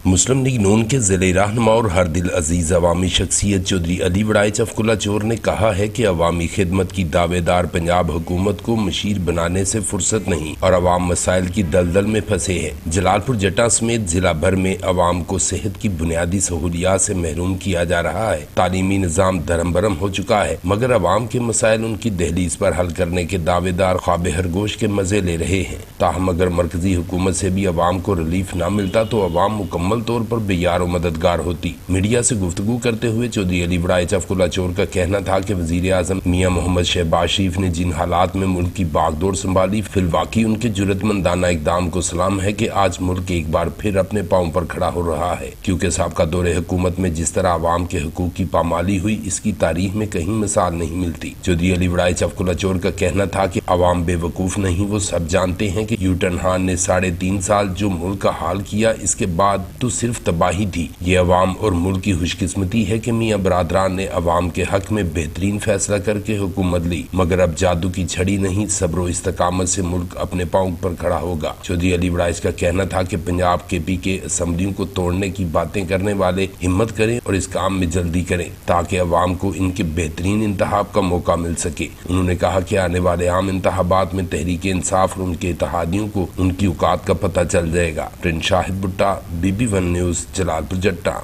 मुस्लिम league नून के ज़िले रहनुमा और हर दिल अजीज़ अवामी शख्सियत चौधरी अली बड़ाई चफकुला चोर ने कहा है कि अवामी खिदमत की दावेदार पंजाब हुकूमत को मशीर बनाने से फुर्सत नहीं और अवाम मसाइल की दलदल में फंसे हैं। जलालपुर जट्टा समेत जिला भर में अवाम को सेहत की बुनियादी सहूलियात से महरूम किया जा रहा है। तालीमी निज़ाम धर्म भरम हो चुका है, मगर अवाम के मसाइल उनकी दहलीज पर हल करने के दावेदार ख्वाब खरगोश के मजे ले रहे हैं। ताहम अगर मरकजी हुकूमत से भी अवाम को रिलीफ न मिलता तो अवाम मुकम्मल तौर पर बेयार और मददगार होती। मीडिया से गुफ्तगू करते हुए चौधरी अली बड़ाई चफकुला चोर का कहना था कि वजीर आजम मियां मोहम्मद शहबाज शरीफ ने जिन हालात में मुल्क की बागडोर संभाली, फिलवाकी उनके जुर्रतमंदाना इकदाम को सलाम है कि आज मुल्क एक बार फिर अपने पांव पर खड़ा हो रहा है, क्योंकि साबका दौरे हुकूमत में जिस तरह अवाम के हुकूक की पामाली हुई, इसकी तारीख में कहीं मिसाल नहीं मिलती। चौधरी अली बड़ाई चफकुला चोर का कहना था कि अवाम बेवकूफ नहीं, वो सब जानते हैं कि यूटन खान ने 3.5 साल जो मुल्क का हाल किया, इसके बाद तो सिर्फ तबाही थी। ये अवाम और मुल्क की खुशकिस्मती है कि मियां बरादरान ने अवाम के हक में बेहतरीन फैसला करके हुकूमत ली, मगर अब जादू की छड़ी नहीं, सब्र और इस्तकामत से मुल्क अपने पांव पर खड़ा होगा। चौधरी अली बड़ाई का कहना था कि पंजाब KP के असम्बलियों को तोड़ने की बातें करने वाले हिम्मत करें और इस काम में जल्दी करें, ताकि अवाम को इनके बेहतरीन इंतखाब का मौका मिल सके। उन्होंने कहा कि आने वाले आम इंतखाबात में तहरीक इंसाफ और उनके इत्तेहादियों को उनकी औकात का पता चल जाएगा। प्रिंस शाहिद भुट्टा, BB1 न्यूज़, जलालपुर जट्टा।